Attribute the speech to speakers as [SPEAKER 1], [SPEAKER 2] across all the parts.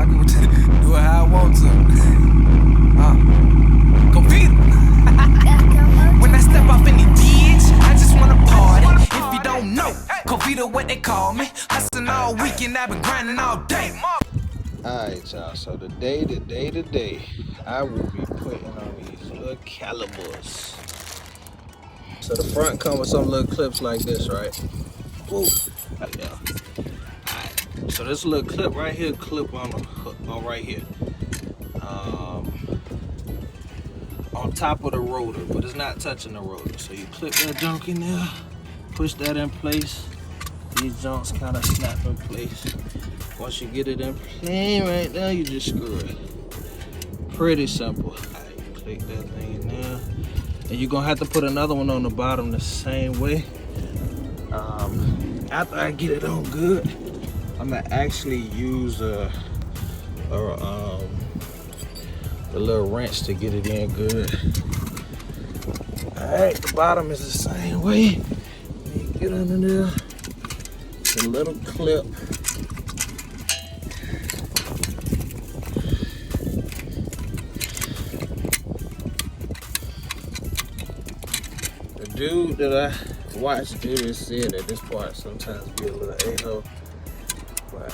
[SPEAKER 1] I can do it how I want to. Compete. When I step off in the ditch, I just wanna party. If you don't know, Covita what they call me. Hustling all weekend, I've been grinding all day.
[SPEAKER 2] Alright, y'all, so today, I will be putting on these little calibers. So the front comes with some little clips like this, right? Woo. Yeah. Alright, so this little clip right here, clip on the hook, right here. On top of the rotor, but it's not touching the rotor. So you clip that junk in there, push that in place. These junks kind of snap in place. Once you get it in place right there, you just screw it. Pretty simple. Alright, you click that thing in there. And you're gonna have to put another one on the bottom the same way. After I get it on good, I'm gonna actually use the little wrench to get it in good. Alright, the bottom is the same way. You get under there, the little clip. The dude that I watched do this said that this part sometimes be a little a-hole, but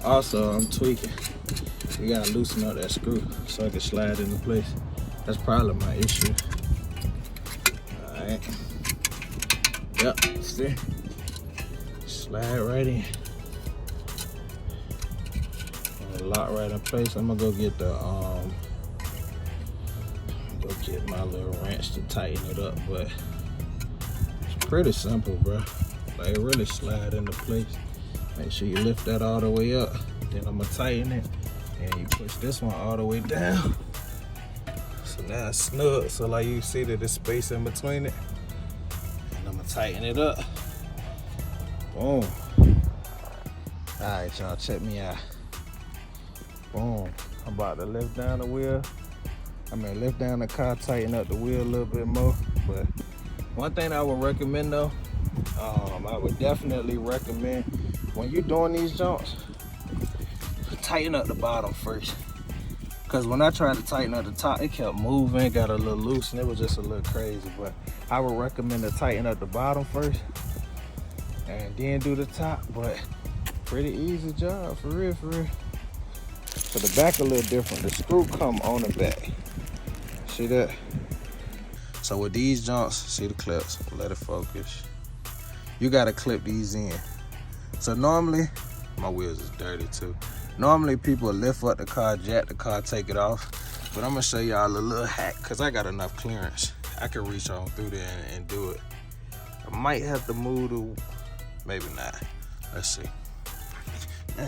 [SPEAKER 2] also I'm tweaking. You gotta loosen up that screw so it can slide into place. That's probably my issue. Alright. Yep, see? Slide right in. And lock right in place. I'm gonna go get my little wrench to tighten it up, but it's pretty simple, bro. Like, it really slide into place. Make sure you lift that all the way up. Then I'm gonna tighten it. And you push this one all the way down. So now it's snug. So like you see that there's space in between it. And I'm gonna tighten it up. Boom. Alright, y'all, check me out. Boom. I'm about to lift down the wheel. Lift down the car, tighten up the wheel a little bit more. But one thing I would recommend though, I would definitely recommend when you're doing these jumps, tighten up the bottom first. Because when I tried to tighten up the top, it kept moving, got a little loose, and it was just a little crazy. But I would recommend to tighten up the bottom first and then do the top. But pretty easy job, for real, for real. So the back a little different. The screw come on the back. See that? So with these jumps, see the clips, let it focus. You gotta clip these in. So normally, my wheels is dirty too. Normally people lift up the car, jack the car, take it off. But I'm gonna show y'all a little hack, cause I got enough clearance. I can reach on through there and do it. I might have to move the, maybe not. Let's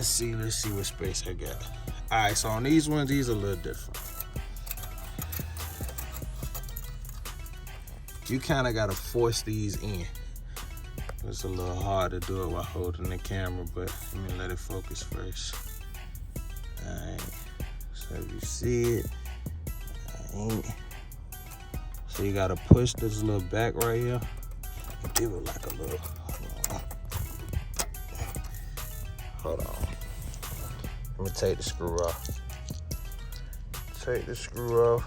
[SPEAKER 2] see what space I got. All right, so on these ones, these are a little different. You kind of gotta force these in. It's a little hard to do it while holding the camera, but let me let it focus first. All right, so if you see it, so you gotta push this little back right here and give it like a little, hold on. Let me take the screw off. Take the screw off,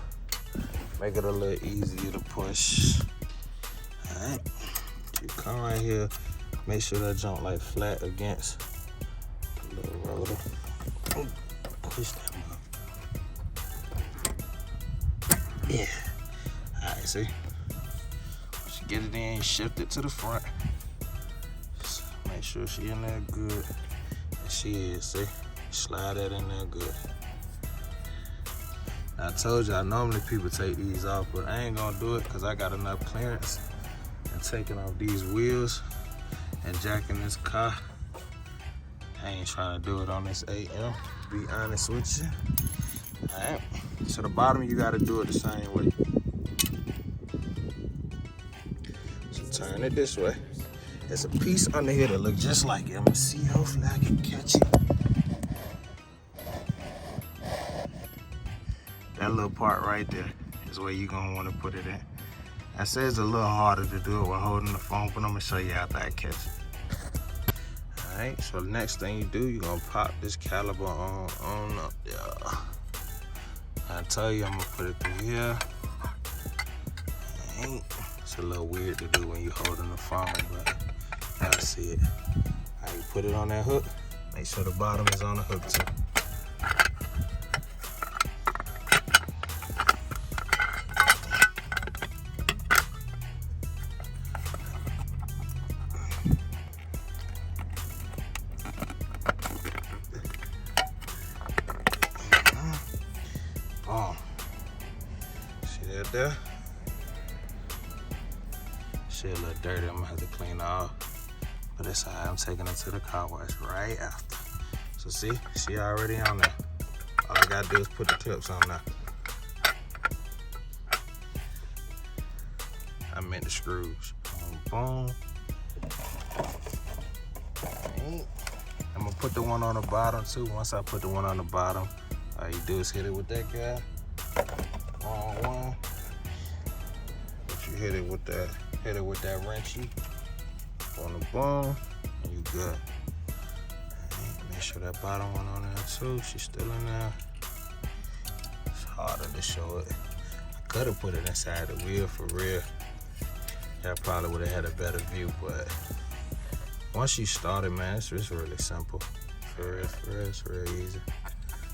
[SPEAKER 2] make it a little easier to push. All right, you come right here, make sure that jump like flat against the little rotor. Push that up. Yeah. All right, see? Once you get it in, shift it to the front. Just make sure she in there good. And she is, see? Slide that in there good. Now, I told you, normally people take these off, but I ain't gonna do it because I got enough clearance. And taking off these wheels and jacking this car, I ain't trying to do it on this AM, to be honest with you. All right, so the bottom, you gotta do it the same way. So turn it this way. There's a piece under here that look just like it. I'm gonna see, hopefully I can catch it. That little part right there is where you're gonna wanna put it in. I say it's a little harder to do it while holding the phone, but I'm gonna show you after I catch it. All Alright, so the next thing you do, you're gonna pop this caliper on up there. I tell you, I'm gonna put it through here. Alright, it's a little weird to do when you're holding the phone, but I see it. Alright, you put it on that hook. Make sure the bottom is on the hook too. See that there? Shit a little dirty, I'm gonna have to clean it off. But it's alright, I'm taking it to the car wash right after. So see, she already on there. All I gotta do is put the clips on there. I meant the screws. Boom, boom. Alright. I'm gonna put the one on the bottom too. Once I put the one on the bottom, all you do is hit it with that guy. Wrong one. But you hit it with that wrenchy on the bone, and you good. Right, make sure that bottom one on there too. She's still in there. It's harder to show it. I could have put it inside the wheel for real. That probably would have had a better view, but once you start it, man, it's really simple. For real, it's real easy.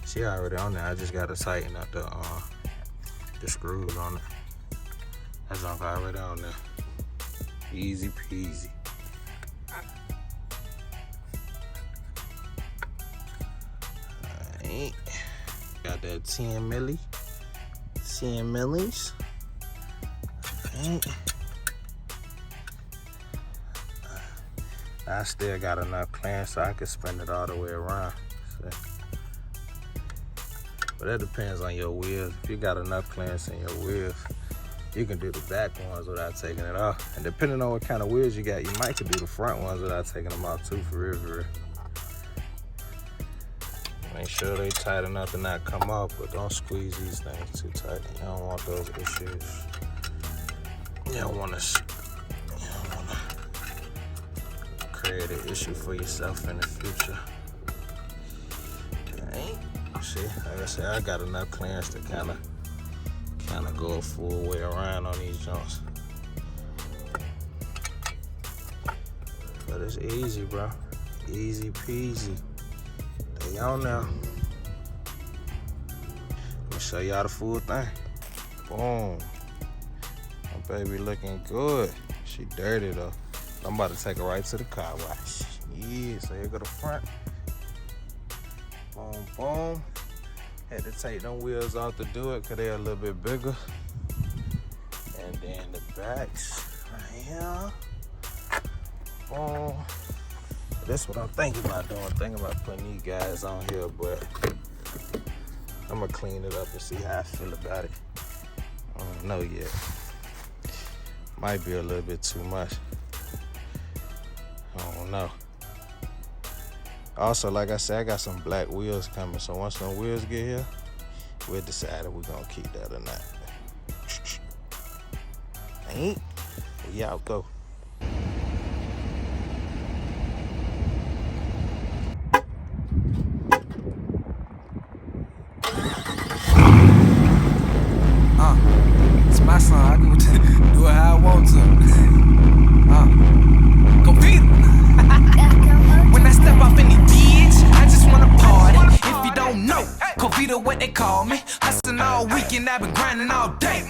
[SPEAKER 2] She already on there. I just gotta tighten up the screws on it. That's already on there. Easy peasy. Alright. Got that 10 millis. Alright. I still got enough clearance so I can spin it all the way around. See? But that depends on your wheels. If you got enough clearance in your wheels, you can do the back ones without taking it off. And depending on what kind of wheels you got, you might could do the front ones without taking them off too, for real. Make sure they tight enough to not come off, but don't squeeze these things too tight. You don't want those issues. You don't want to create an issue for yourself in the future. Okay. See, like I said, I got enough clearance to kind of go a full way around on these joints. But it's easy, bro. Easy peasy. They on now. I'm gonna show y'all the full thing. Boom. My baby looking good. She dirty though. I'm about to take her right to the car wash. Yeah, so here go the front. Boom, boom. Had to take them wheels off to do it because they're a little bit bigger. And then the backs right here. Boom. That's what I'm thinking about doing. Thinking about putting these guys on here, but I'm gonna clean it up and see how I feel about it. I don't know yet. Might be a little bit too much. I don't know. Also, like I said, I got some black wheels coming. So once them wheels get here, we'll decide if we're gonna keep that or not. Ain't? Y'all go.
[SPEAKER 1] It's my song. I can do it how I want to. Go feed 'em. When I step off in the ditch, I just wanna party. If you don't know, Covita what they call me. Hustling all weekend, I've been grinding all day.